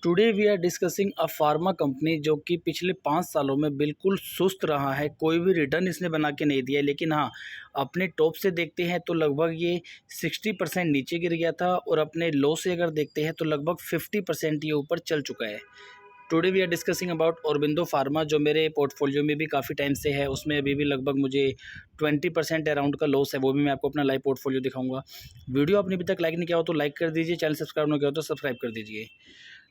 Today we are discussing a pharma company जो कि पिछले 5 सालों में बिल्कुल सुस्त रहा है। कोई भी रिटर्न इसने बना के नहीं दिया है, लेकिन हाँ, अपने टॉप से देखते हैं तो लगभग ये 60% नीचे गिर गया था और अपने लो से अगर देखते हैं तो लगभग 50% ये ऊपर चल चुका है। Today we are discussing about Aurobindo pharma जो मेरे पोर्टफोलियो में भी काफ़ी टाइम से है। उसमें अभी भी लगभग मुझे 20% अराउंड का लॉस है। वो भी मैं आपको अपना लाइव पोर्टफोलियो दिखाऊंगा। वीडियो आपने अभी तक लाइक नहीं किया हो तो लाइक कर दीजिए, चैनल सब्सक्राइब नहीं किया हो तो सब्सक्राइब कर दीजिए।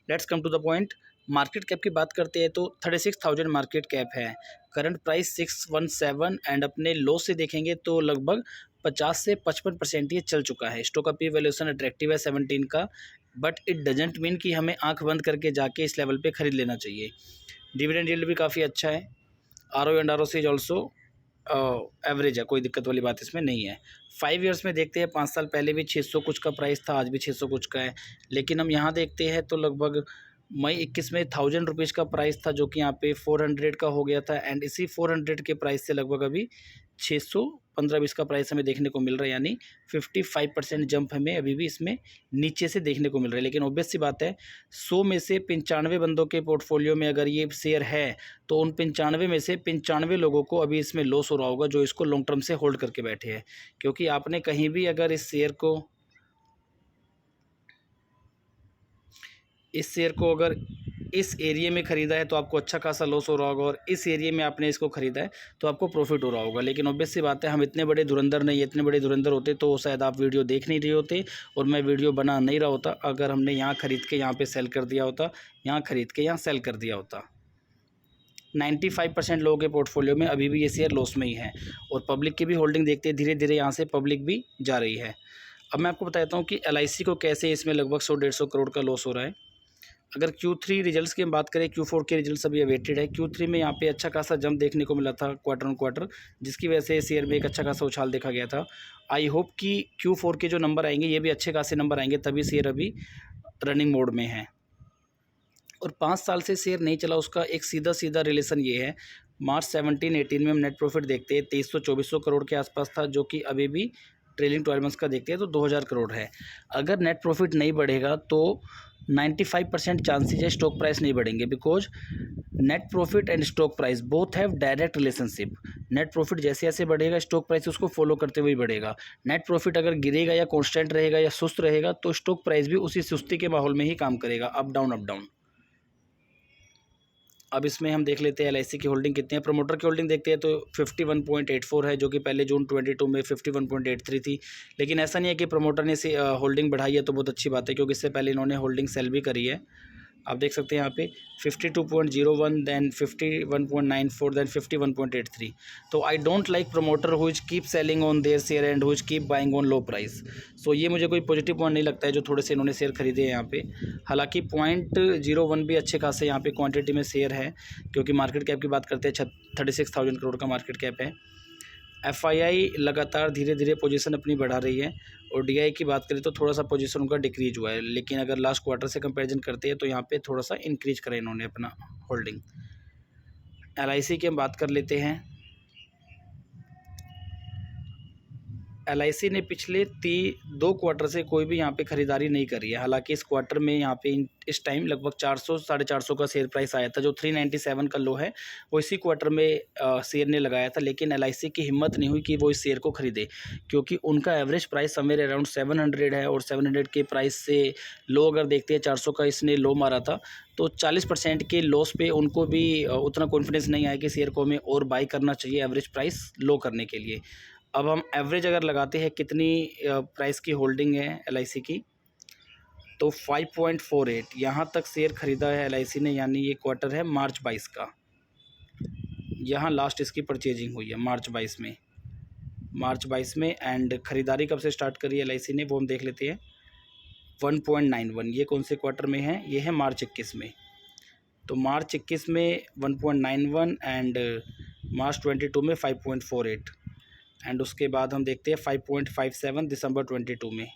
Let's come to the point. Market cap की बात करते हैं तो 36,000 मार्केट कैप है। करंट प्राइस 617 एंड अपने लो से देखेंगे तो लगभग 50 से 55% ये चल चुका है। स्टॉक का पी वैल्यूएशन अट्रैक्टिव है 17 का, बट इट डजेंट मीन कि हमें आंख बंद करके जाके इस लेवल पे खरीद लेना चाहिए। डिविडेंड यील्ड भी काफ़ी अच्छा है। R O and R O C is also average है, कोई दिक्कत वाली बात इसमें नहीं है। 5 ईयर्स में देखते हैं, 5 साल पहले भी 600 कुछ का प्राइस था, आज भी 600 कुछ का है। लेकिन हम यहाँ देखते हैं तो लगभग मई 21 में 1000 रुपीज़ का प्राइस था, जो कि यहाँ पे 400 का हो गया था। एंड इसी 400 के प्राइस से लगभग अभी 600 15-20 का प्राइस हमें देखने को मिल रहा है, यानी 55% जंप हमें अभी भी इसमें नीचे से देखने को मिल रहा है। लेकिन ऑब्वियस सी बात है, 100 में से 95 बंदों के पोर्टफोलियो में अगर ये शेयर है तो उन 95 में से 95 लोगों को अभी इसमें लॉस हो रहा होगा, जो इसको लॉन्ग टर्म से होल्ड करके बैठे हैं। क्योंकि आपने कहीं भी अगर इस शेयर को अगर इस एरिया में ख़रीदा है तो आपको अच्छा खासा लॉस हो रहा होगा, और इस एरिया में आपने इसको ख़रीदा है तो आपको प्रॉफिट हो रहा होगा। लेकिन ऑब्वियस सी बात है, हम इतने बड़े धुरंधर नहीं, इतने बड़े धुरंधर होते तो शायद आप वीडियो देख नहीं रहे होते और मैं वीडियो बना नहीं रहा होता अगर हमने यहाँ ख़रीद के यहाँ पे सेल कर दिया होता, यहाँ ख़रीद के यहाँ सेल कर दिया होता। 95% लोगों के पोर्टफोलियो में अभी भी ये शेयर लॉस में ही है। और पब्लिक की भी होल्डिंग देखते हैं, धीरे धीरे यहाँ से पब्लिक भी जा रही है। अब मैं आपको बताता हूँ कि LIC को कैसे इसमें लगभग 100-150 करोड़ का लॉस हो रहा है। अगर Q3 रिजल्ट्स की हम बात करें, Q4 के रिजल्ट्स अभी अवेटेड है। Q3 में यहाँ पे अच्छा खासा जंप देखने को मिला था क्वार्टर ऑन क्वार्टर, जिसकी वजह से शेयर में एक अच्छा खासा उछाल देखा गया था। आई होप कि Q4 के जो नंबर आएंगे ये भी अच्छे खासे नंबर आएंगे, तभी शेयर अभी रनिंग मोड में है। और 5 साल से शेयर नहीं चला, उसका एक सीधा सीधा रिलेशन ये है। मार्च 17-18 में हम नेट प्रॉफिट देखते हैं 2300-2400 करोड़ के आसपास था, जो कि अभी भी ट्रेलिंग 12 मंथ्स का देखते हैं तो 2000 करोड़ है। अगर नेट प्रॉफिट नहीं बढ़ेगा तो 95% चांसेज है स्टॉक प्राइस नहीं बढ़ेंगे, because net profit and stock price both have direct relationship. Net profit जैसे जैसे बढ़ेगा स्टॉक प्राइस उसको फॉलो करते हुए बढ़ेगा। नेट प्रॉफिट अगर गिरेगा या कांस्टेंट रहेगा या सुस्त रहेगा तो स्टॉक प्राइस भी उसी सुस्ती के माहौल में ही काम करेगा, अप डाउन अप डाउन। अब इसमें हम देख लेते हैं LIC की होल्डिंग कितनी है। प्रमोटर की होल्डिंग देखते हैं तो 51.84 है, जो कि पहले जून 22 में 51.83 थी। लेकिन ऐसा नहीं है कि प्रमोटर ने से होल्डिंग बढ़ाई है तो बहुत अच्छी बात है, क्योंकि इससे पहले इन्होंने होल्डिंग सेल भी करी है। आप देख सकते हैं यहाँ पे 52.01, देन 51.94, देन 51.83। तो I don't like promoter who is keep selling on their share and who is keep buying on low price. So ये मुझे कोई पॉजिटिव पॉइंट नहीं लगता है जो थोड़े से इन्होंने शेयर खरीदे हैं यहाँ पे। हालांकि 0.01 भी अच्छे खासे यहाँ पे क्वांटिटी में शेयर है, क्योंकि मार्केट कैप की बात करते हैं 36,000 करोड़ का मार्केट कैप है। FII लगातार धीरे धीरे पोजीशन अपनी बढ़ा रही है, और DI की बात करें तो थोड़ा सा पोजीशन उनका डिक्रीज हुआ है। लेकिन अगर लास्ट क्वार्टर से कंपैरिजन करते हैं तो यहाँ पे थोड़ा सा इंक्रीज करा इन्होंने अपना होल्डिंग। LIC की हम बात कर लेते हैं। LIC ने पिछले 2 क्वार्टर से कोई भी यहाँ पे ख़रीदारी नहीं करी है। हालांकि इस क्वार्टर में यहाँ पे इस टाइम लगभग 400-450 का शेयर प्राइस आया था, जो 397 का लो है वो इसी क्वार्टर में शेयर ने लगाया था। लेकिन LIC की हिम्मत नहीं हुई कि वो इस शेयर को ख़रीदे, क्योंकि उनका एवरेज प्राइस समवेयर अराउंड 700 है, और 700 के प्राइस से लो अगर देखते हैं 400 का इसने लो मारा था, तो 40% के लॉस पे उनको भी उतना कॉन्फिडेंस नहीं आया कि शेयर को हमें और बाई करना चाहिए एवरेज प्राइस लो करने के लिए। अब हम एवरेज अगर लगाते हैं कितनी प्राइस की होल्डिंग है LIC की, तो 5.48 यहाँ तक शेयर ख़रीदा है LIC ने, यानी ये क्वार्टर है मार्च 22 का। यहाँ लास्ट इसकी परचेजिंग हुई है मार्च 22 में। एंड ख़रीदारी कब से स्टार्ट करी है LIC ने वो हम देख लेते हैं। 1.91 ये कौन से क्वार्टर में है, ये है मार्च 21 में। तो मार्च 21 में 1.91 एंड मार्च 22 में 5.48, एंड उसके बाद हम देखते हैं 5.57 दिसंबर 22 में।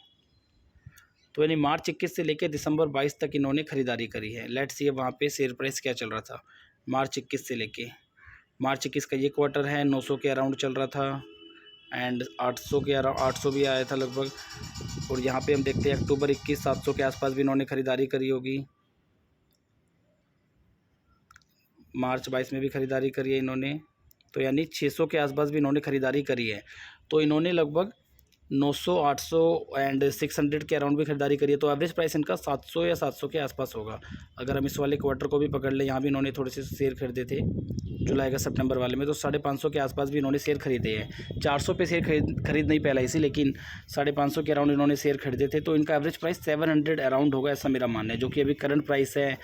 तो यानी मार्च 21 से लेकर दिसंबर 22 तक इन्होंने ख़रीदारी करी है। लेट्स सी वहाँ पे शेयर प्राइस क्या चल रहा था मार्च 21 से लेके। मार्च 21 का ये क्वार्टर है, 900 के अराउंड चल रहा था, एंड 800 के अराउंड 800 भी आया था लगभग। और यहाँ पे हम देखते हैं अक्टूबर 21 700 के आसपास भी इन्होंने ख़रीदारी करी होगी। मार्च 22 में भी ख़रीदारी करी है इन्होंने, तो यानी 600 के आसपास भी इन्होंने ख़रीदारी करी है। तो इन्होंने लगभग 900, 800 एंड 600 के अराउंड भी खरीदारी करी है। तो एवरेज प्राइस इनका 700 या 700 के आसपास होगा। अगर हम इस वाले क्वार्टर को भी पकड़ लें, यहाँ भी इन्होंने थोड़े से शेयर खरीदे थे जुलाई का सितंबर वाले में, तो 550 के आसपास भी इन्होंने शेयर खरीदे हैं। 400 पे शेयर खरीद नहीं पहला इसी, लेकिन 550 के अराउंड इन्होंने शेयर खरीदे थे। तो इनका एवरेज प्राइस 700 अराउंड होगा, ऐसा मेरा मानना है, जो कि अभी करंट प्राइस है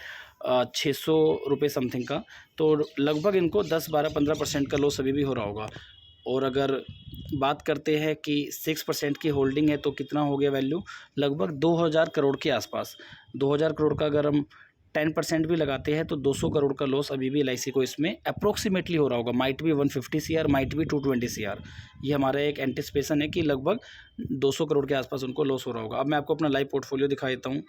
600 रुपये समथिंग का। तो लगभग इनको 10, 12, 15% का लॉस अभी भी हो रहा होगा। और अगर बात करते हैं कि 6% की होल्डिंग है तो कितना हो गया वैल्यू, लगभग 2000 करोड़ के आसपास। 2000 करोड़ का अगर हम 10% भी लगाते हैं तो 200 करोड़ का लॉस अभी भी LIC को इसमें अप्रोक्सीमेटली हो रहा होगा। माइट भी 150 CR, माइट भी 220 CR। ये हमारा एक एंटिसिपेशन है कि लगभग 200 करोड़ के आसपास उनको लॉस हो रहा होगा। अब मैं आपको अपना लाइव पोर्टफोलियो दिखा देता हूँ।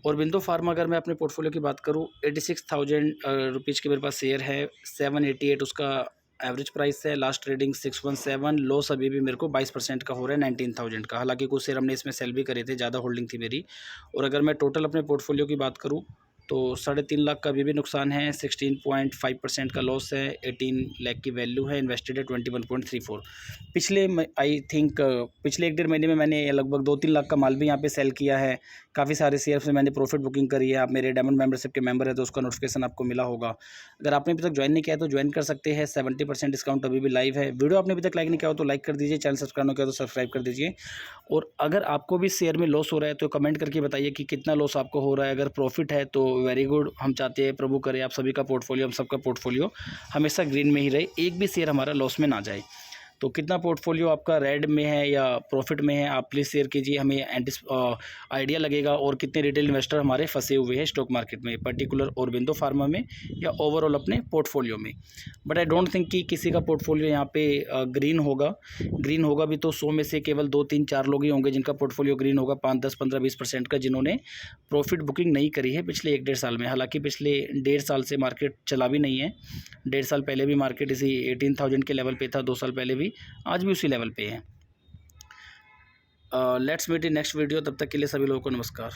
औरबिंदो फार्मा अगर मैं अपने पोर्टफोलियो की बात करूँ, 86,000 रुपीज़ के मेरे पास शेयर है। 788 उसका एवरेज प्राइस है। Last trading 617। लॉस अभी भी मेरे को 22% का हो रहा है 19,000 का। हालांकि कुछ शेयर हमने इसमें सेल भी करे थे, ज़्यादा होल्डिंग थी मेरी। और अगर मैं टोटल अपने पोर्टफोलियो की बात करूँ तो 3.5 लाख का अभी भी नुकसान है। 16.5% का लॉस है। 18 लाख की वैल्यू है। इन्वेस्टेड है 21.34। पिछले आई थिंक पिछले 1-1.5 महीने में मैंने लगभग 2-3 लाख का माल भी यहाँ पे सेल किया है। काफ़ी सारे शेयर से मैंने प्रॉफिट बुकिंग करी है। आप मेरे डायमंड मेंबरशिप के मेंबर है तो उसका नोटिफिकेशन आपको मिला होगा। अगर आपने अभी तक ज्वाइन नहीं किया तो ज्वाइन कर सकते हैं। 70% डिस्काउंट अभी भी लाइव है। वीडियो आपने अभी तक लाइक नहीं किया हो तो लाइक कर दीजिए। चैनल सब्सक्राइब नहीं किया तो सब्सक्राइब कर दीजिए। और अगर आपको भी शेयर में लॉस हो रहा है तो कमेंट करके बताइए कि कितना लॉस आपको हो रहा है। अगर प्रॉफिट है तो वेरी गुड। हम चाहते हैं प्रभु करे आप सभी का पोर्टफोलियो, हम सबका पोर्टफोलियो हमेशा ग्रीन में ही रहे, एक भी शेयर हमारा लॉस में ना जाए। तो कितना पोर्टफोलियो आपका रेड में है या प्रॉफिट में है, आप प्लीज़ शेयर कीजिए, हमें आइडिया लगेगा। और कितने रिटेल इन्वेस्टर हमारे फंसे हुए हैं स्टॉक मार्केट में, पर्टिकुलर औरबिंदो फार्मा में या ओवरऑल अपने पोर्टफोलियो में। बट आई डोंट थिंक कि किसी का पोर्टफोलियो यहाँ पे ग्रीन होगा। ग्रीन होगा भी तो 100 में से केवल 2, 3, 4 लोग ही होंगे जिनका पोर्टफोलियो ग्रीन होगा। 5, 10, 15, 20% का जिन्होंने प्रॉफिट बुकिंग नहीं करी है पिछले 1-1.5 साल में। हालांकि पिछले 1.5 साल से मार्केट चला भी नहीं है। 1.5 साल पहले भी मार्केट इसी 18,000 के लेवल पे था। 2 साल पहले भी, आज भी उसी लेवल पे है। Let's meet in next video. तब तक के लिए सभी लोगों को नमस्कार।